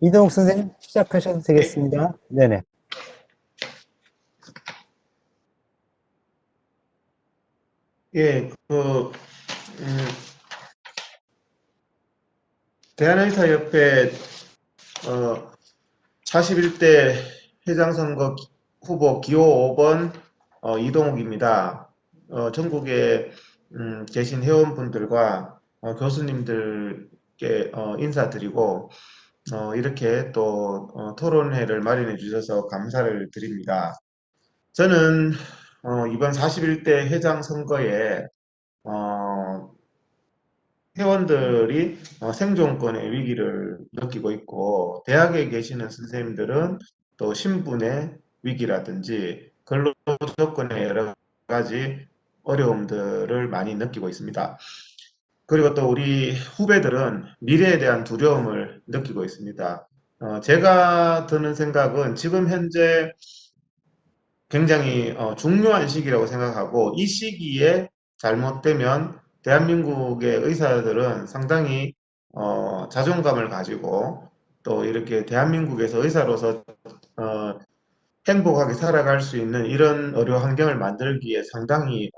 이동욱 선생님 시작하셔도 예, 되겠습니다. 네네. 예, 대한의사협회, 41대 회장선거 후보 기호 5번, 이동욱입니다. 전국에, 계신 회원분들과, 교수님들께, 인사드리고, 이렇게 또, 토론회를 마련해 주셔서 감사를 드립니다. 저는, 이번 41대 회장 선거에, 어, 회원들이 생존권의 위기를 느끼고 있고, 대학에 계시는 선생님들은 또 신분의 위기라든지 근로 조건의 여러 가지 어려움들을 많이 느끼고 있습니다. 그리고 또 우리 후배들은 미래에 대한 두려움을 느끼고 있습니다. 제가 드는 생각은 지금 현재 굉장히 중요한 시기라고 생각하고, 이 시기에 잘못되면 대한민국의 의사들은 상당히 자존감을 가지고 또 이렇게 대한민국에서 의사로서 어, 행복하게 살아갈 수 있는 이런 의료 환경을 만들기에 상당히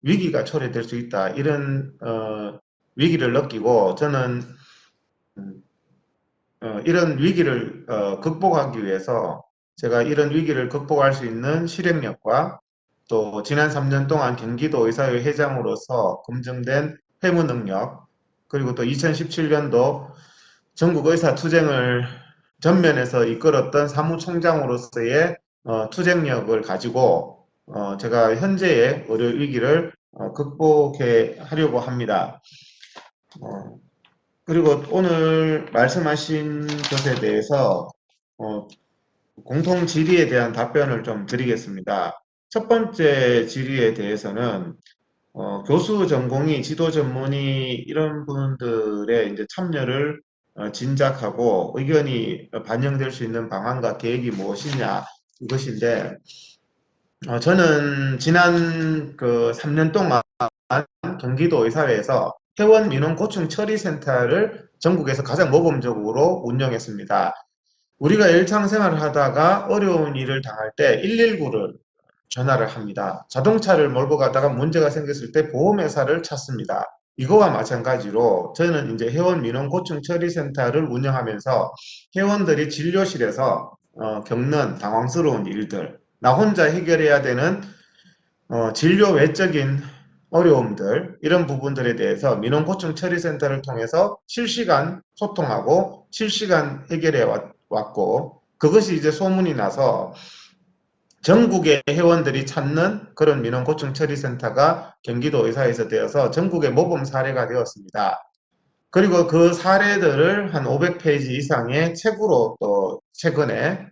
위기가 초래될 수 있다. 이런 위기를 느끼고, 저는 음, 이런 위기를 극복하기 위해서 제가 이런 위기를 극복할 수 있는 실행력과 또 지난 3년 동안 경기도 의사회 회장으로서 검증된 회무 능력, 그리고 또 2017년도 전국 의사 투쟁을 전면에서 이끌었던 사무총장으로서의 투쟁력을 가지고 제가 현재의 의료 위기를 극복해 하려고 합니다. 어, 그리고 오늘 말씀하신 것에 대해서 어, 공통 질의에 대한 답변을 좀 드리겠습니다. 첫 번째 질의에 대해서는 교수 전공의, 지도 전문의 이런 분들의 이제 참여를 진작하고 의견이 반영될 수 있는 방안과 계획이 무엇이냐 이것인데, 저는 지난 그 3년 동안 경기도 의사회에서 회원 민원 고충 처리 센터를 전국에서 가장 모범적으로 운영했습니다. 우리가 일상생활을 하다가 어려운 일을 당할 때 119를 전화를 합니다. 자동차를 몰고 가다가 문제가 생겼을 때 보험회사를 찾습니다. 이거와 마찬가지로 저는 이제 회원 민원 고충 처리 센터를 운영하면서 회원들이 진료실에서 겪는 당황스러운 일들, 나 혼자 해결해야 되는 진료 외적인 어려움들, 이런 부분들에 대해서 민원고충 처리센터를 통해서 실시간 소통하고 실시간 해결해 왔고, 그것이 이제 소문이 나서 전국의 회원들이 찾는 그런 민원고충 처리센터가 경기도 의사에서 되어서 전국의 모범 사례가 되었습니다. 그리고 그 사례들을 한 500페이지 이상의 책으로 또 최근에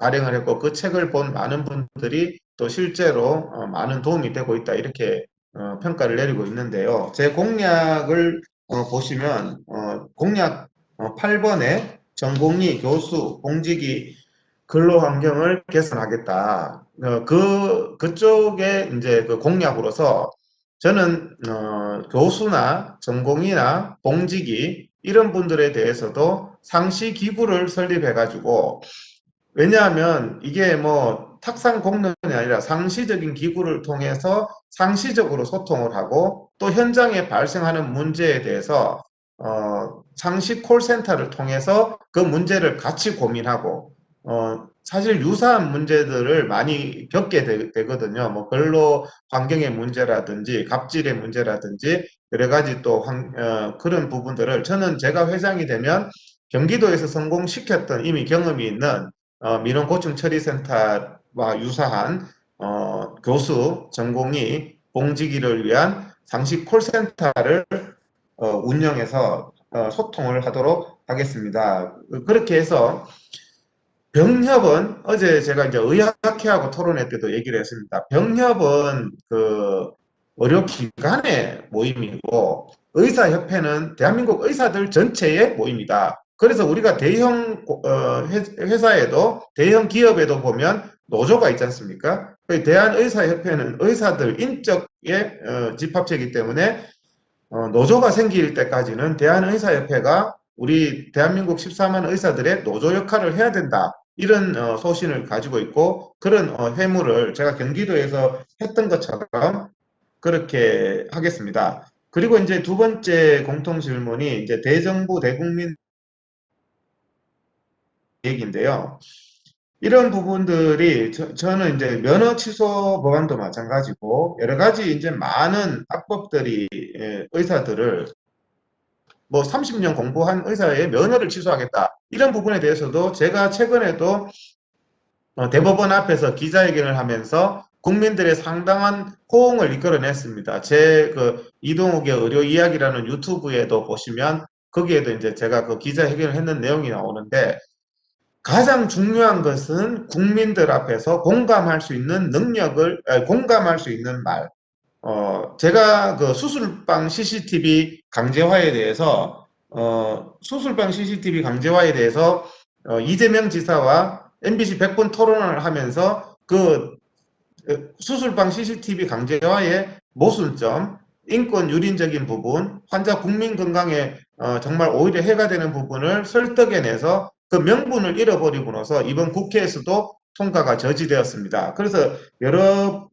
발행을 했고, 그 책을 본 많은 분들이 또 실제로 많은 도움이 되고 있다, 이렇게 평가를 내리고 있는데요. 제 공약을 보시면 공약 8번에 전공의, 교수, 공직이 근로 환경을 개선하겠다. 그쪽에 이제 그 공약으로서 저는 교수나 전공의나 봉직이 이런 분들에 대해서도 상시 기구를 설립해 가지고, 왜냐하면 이게 뭐 탁상 공론이 아니라 상시적인 기구를 통해서 상시적으로 소통을 하고, 또 현장에 발생하는 문제에 대해서 상시 콜센터를 통해서 그 문제를 같이 고민하고, 사실 유사한 문제들을 많이 겪게 되거든요. 뭐 근로 환경의 문제라든지 갑질의 문제라든지 여러 가지 또 그런 부분들을 저는 제가 회장이 되면 경기도에서 성공시켰던 이미 경험이 있는 민원고충처리센터와 유사한 교수, 전공의, 봉지기를 위한 상시 콜센터를 운영해서 소통을 하도록 하겠습니다. 그렇게 해서 병협은, 어제 제가 이제 의학회하고 토론회 때도 얘기를 했습니다. 병협은 그 의료기관의 모임이고, 의사협회는 대한민국 의사들 전체의 모임이다. 그래서 우리가 대형 회사에도, 대형 기업에도 보면 노조가 있지 않습니까? 대한의사협회는 의사들 인적의 집합체이기 때문에 노조가 생길 때까지는 대한의사협회가 우리 대한민국 14만 의사들의 노조 역할을 해야 된다. 이런 소신을 가지고 있고 그런 회무를 제가 경기도에서 했던 것처럼 그렇게 하겠습니다. 그리고 이제 두 번째 공통 질문이 이제 대정부 대국민 얘기인데요. 이런 부분들이 저는 이제 면허 취소 법안도 마찬가지고 여러 가지 이제 많은 악법들이 의사들을 뭐 30년 공부한 의사의 면허를 취소하겠다. 이런 부분에 대해서도 제가 최근에도 대법원 앞에서 기자회견을 하면서 국민들의 상당한 호응을 이끌어냈습니다. 제 그 이동욱의 의료 이야기라는 유튜브에도 보시면 거기에도 이제 제가 그 기자회견을 했는 내용이 나오는데 가장 중요한 것은 국민들 앞에서 공감할 수 있는 능력을, 공감할 수 있는 말. 제가 그 수술방 CCTV 강제화에 대해서, 수술방 CCTV 강제화에 대해서, 이재명 지사와 MBC 100분 토론을 하면서 그 수술방 CCTV 강제화의 모순점, 인권 유린적인 부분, 환자 국민 건강에 정말 오히려 해가 되는 부분을 설득해내서 그 명분을 잃어버리고 나서 이번 국회에서도 통과가 저지되었습니다. 그래서 여러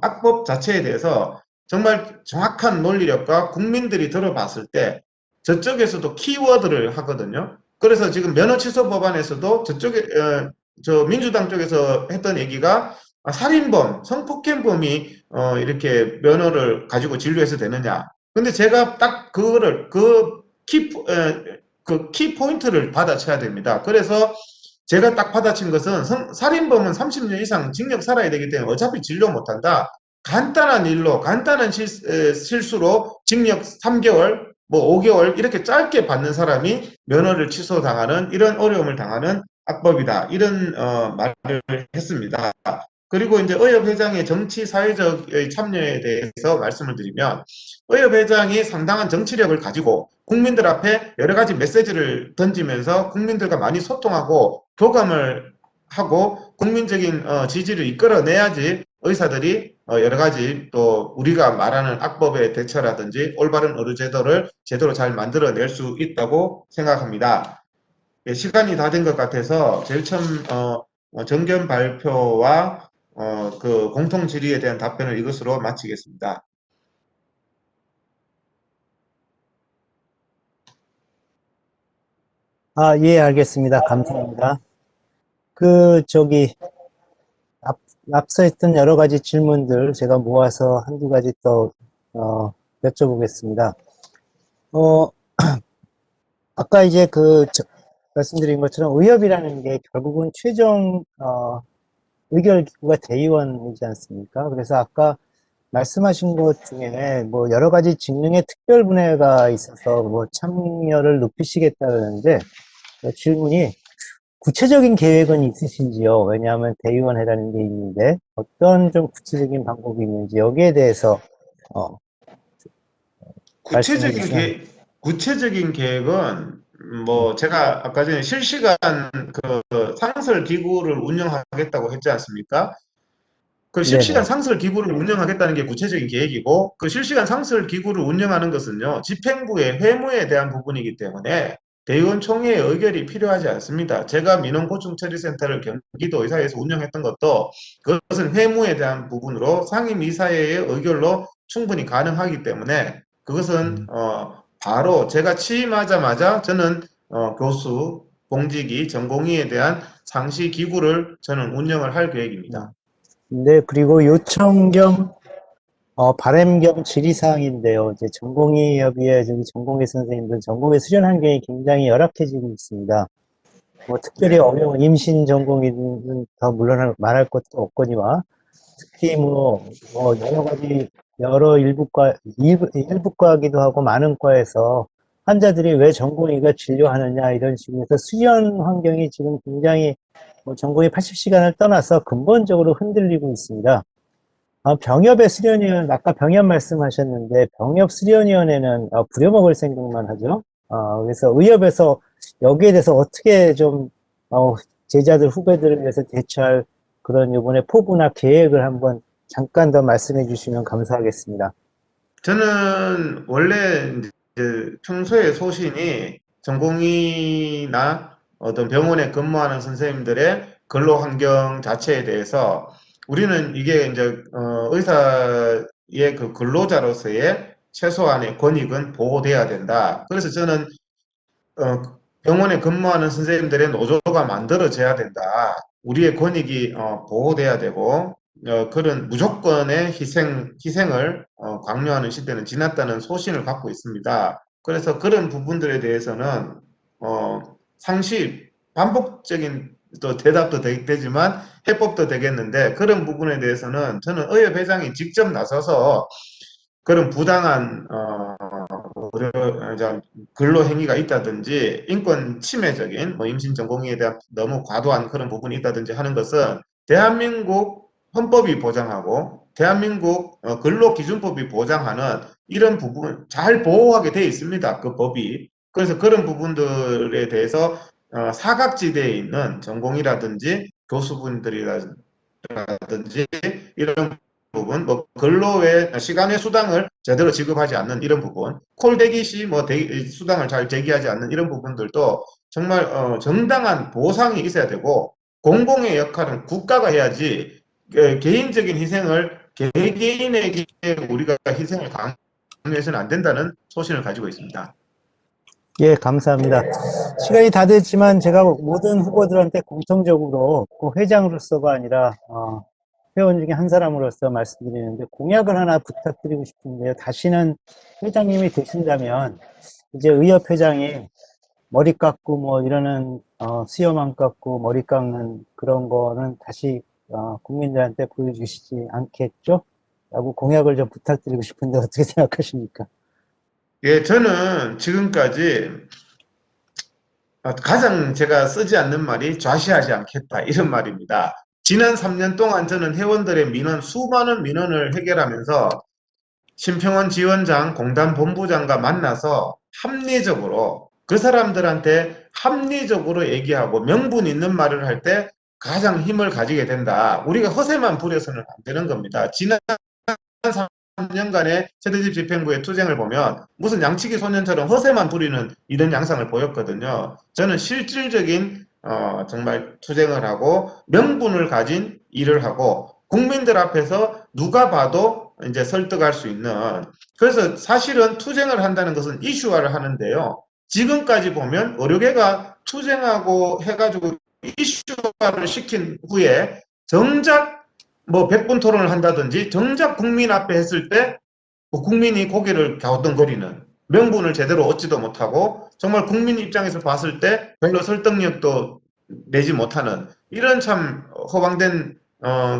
악법 자체에 대해서 정말 정확한 논리력과 국민들이 들어봤을 때 저쪽에서도 키워드를 하거든요. 그래서 지금 면허 취소 법안에서도 저쪽에 저 민주당 쪽에서 했던 얘기가 살인범, 성폭행범이 이렇게 면허를 가지고 진료해서 되느냐. 근데 제가 딱 그거를 그 키 포인트를 받아쳐야 됩니다. 그래서 제가 딱 받아친 것은 살인범은 30년 이상 징역 살아야 되기 때문에 어차피 진료 못한다. 간단한 일로 간단한 실수로 징역 3개월, 뭐 5개월 이렇게 짧게 받는 사람이 면허를 취소당하는 이런 어려움을 당하는 악법이다. 이런 말을 했습니다. 그리고 이제 의협회장의 정치 사회적 참여에 대해서 말씀을 드리면 의협회장이 상당한 정치력을 가지고 국민들 앞에 여러 가지 메시지를 던지면서 국민들과 많이 소통하고 교감을 하고 국민적인 지지를 이끌어내야지 의사들이 여러 가지 또 우리가 말하는 악법의 대처라든지 올바른 의료 제도를 제대로 잘 만들어낼 수 있다고 생각합니다. 예, 시간이 다 된 것 같아서 제일 처음 정견 발표와 그 공통 질의에 대한 답변을 이것으로 마치겠습니다. 예, 알겠습니다. 감사합니다. 저기, 앞서 했던 여러 가지 질문들 제가 모아서 한두 가지 더, 여쭤보겠습니다. 아까 이제 말씀드린 것처럼 의협이라는 게 결국은 최종, 의결 기구가 대의원이지 않습니까? 그래서 아까 말씀하신 것 중에 뭐 여러 가지 직능의 특별 분야가 있어서 뭐 참여를 높이시겠다는데 질문이 구체적인 계획은 있으신지요? 왜냐하면 대의원회라는 게 있는데 어떤 좀 구체적인 방법이 있는지 여기에 대해서 말씀해 주시면. 구체적인 계획은 뭐 제가 아까 전에 실시간 그 상설 기구를 운영하겠다고 했지 않습니까? 그 실시간 네네. 상설 기구를 운영하겠다는 게 구체적인 계획이고 그 실시간 상설 기구를 운영하는 것은요 집행부의 회무에 대한 부분이기 때문에 대의원 총회의 의결이 필요하지 않습니다. 제가 민원고충처리센터를 경기도의사회에서 운영했던 것도 그것은 회무에 대한 부분으로 상임이사회의 의결로 충분히 가능하기 때문에 그것은 바로 제가 취임하자마자 저는 교수, 공직위, 전공의에 대한 상시 기구를 저는 운영을 할 계획입니다. 네, 그리고 요청 겸 바람 겸 질의사항인데요. 이제 전공의 협의회 저기 전공의 선생님들 전공의 수련 환경이 굉장히 열악해지고 있습니다. 뭐 특별히 네. 어려운 임신 전공의는 더 물론 말할 것도 없거니와 특히 여러 가지 일부 과기도 하고 많은 과에서 환자들이 왜 전공의가 진료하느냐 이런 식으로 해서 수련 환경이 지금 굉장히 전공의 80시간을 떠나서 근본적으로 흔들리고 있습니다. 병협의 수련위원, 아까 병협 말씀하셨는데, 병협 수련위원회는 부려먹을 생각만 하죠. 그래서 의협에서 여기에 대해서 어떻게 좀, 제자들, 후배들을 위해서 대처할 그런 이번에 포부나 계획을 한번 잠깐 더 말씀해 주시면 감사하겠습니다. 저는 원래 이제 평소에 소신이 전공의나 어떤 병원에 근무하는 선생님들의 근로 환경 자체에 대해서 우리는 이게 이제 의사의 그 근로자로서의 최소한의 권익은 보호돼야 된다. 그래서 저는 병원에 근무하는 선생님들의 노조가 만들어져야 된다. 우리의 권익이 보호돼야 되고 그런 무조건의 희생을 강요하는 시대는 지났다는 소신을 갖고 있습니다. 그래서 그런 부분들에 대해서는 상시 반복적인 또 대답도 되지만 해법도 되겠는데 그런 부분에 대해서는 저는 의협회장이 직접 나서서 그런 부당한 근로 행위가 있다든지 인권 침해적인 뭐 임신 전공의에 대한 너무 과도한 그런 부분이 있다든지 하는 것은 대한민국 헌법이 보장하고 대한민국 근로기준법이 보장하는 이런 부분 잘 보호하게 돼 있습니다. 그 법이. 그래서 그런 부분들에 대해서 사각지대에 있는 전공이라든지 교수분들이라든지 이런 부분, 뭐 근로의 시간의 수당을 제대로 지급하지 않는 이런 부분, 콜대기 시 뭐 수당을 잘 제기하지 않는 이런 부분들도 정말 정당한 보상이 있어야 되고 공공의 역할은 국가가 해야지 개인적인 희생을 개개인에게 우리가 희생을 강요해서는 안 된다는 소신을 가지고 있습니다. 예, 감사합니다. 시간이 다 됐지만 제가 모든 후보들한테 공통적으로 꼭 회장으로서가 아니라 회원 중에 한 사람으로서 말씀드리는데 공약을 하나 부탁드리고 싶은데요. 다시는 회장님이 되신다면 이제 의협회장이 머리 깎고 뭐 이러는 수염 안 깎고 머리 깎는 그런 거는 다시 국민들한테 보여주시지 않겠죠? 라고 공약을 좀 부탁드리고 싶은데 어떻게 생각하십니까? 예, 저는 지금까지 가장 제가 쓰지 않는 말이 좌시하지 않겠다 이런 말입니다. 지난 3년 동안 저는 회원들의 민원, 수많은 민원을 해결하면서 심평원 지원장, 공단 본부장과 만나서 합리적으로 그 사람들한테 합리적으로 얘기하고 명분 있는 말을 할 때 가장 힘을 가지게 된다. 우리가 허세만 부려서는 안 되는 겁니다. 지난 3년간의 최대집 집행부의 투쟁을 보면 무슨 양치기 소년처럼 허세만 부리는 이런 양상을 보였거든요. 저는 실질적인 정말 투쟁을 하고 명분을 가진 일을 하고 국민들 앞에서 누가 봐도 이제 설득할 수 있는 그래서 사실은 투쟁을 한다는 것은 이슈화를 하는데요. 지금까지 보면 의료계가 투쟁하고 해가지고 이슈화를 시킨 후에 정작 뭐 100분 토론을 한다든지 정작 국민 앞에 했을 때 국민이 고개를 갸우뚱거리는 명분을 제대로 얻지도 못하고 정말 국민 입장에서 봤을 때 별로 설득력도 내지 못하는 이런 참 허황된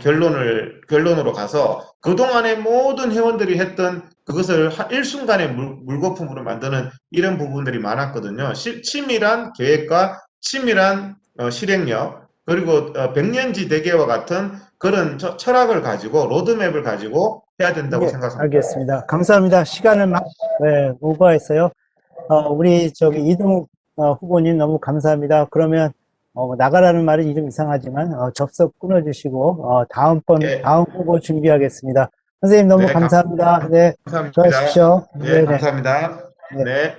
결론으로 가서 그동안의 모든 회원들이 했던 그것을 일순간에 물거품으로 만드는 이런 부분들이 많았거든요. 치밀한 계획과 치밀한 실행력 그리고 백년지 대계와 같은 그런 철학을 가지고 로드맵을 가지고 해야 된다고 예, 생각합니다. 알겠습니다. 감사합니다. 시간을 막 오버했어요. 우리 저기 이동욱 후보님 너무 감사합니다. 그러면 나가라는 말은 좀 이상하지만 접속 끊어주시고 다음 예, 후보 준비하겠습니다. 선생님 너무 네, 감사합니다. 네, 감사합니다. 수고하십시오. 예, 네, 네. 감사합니다. 네. 네.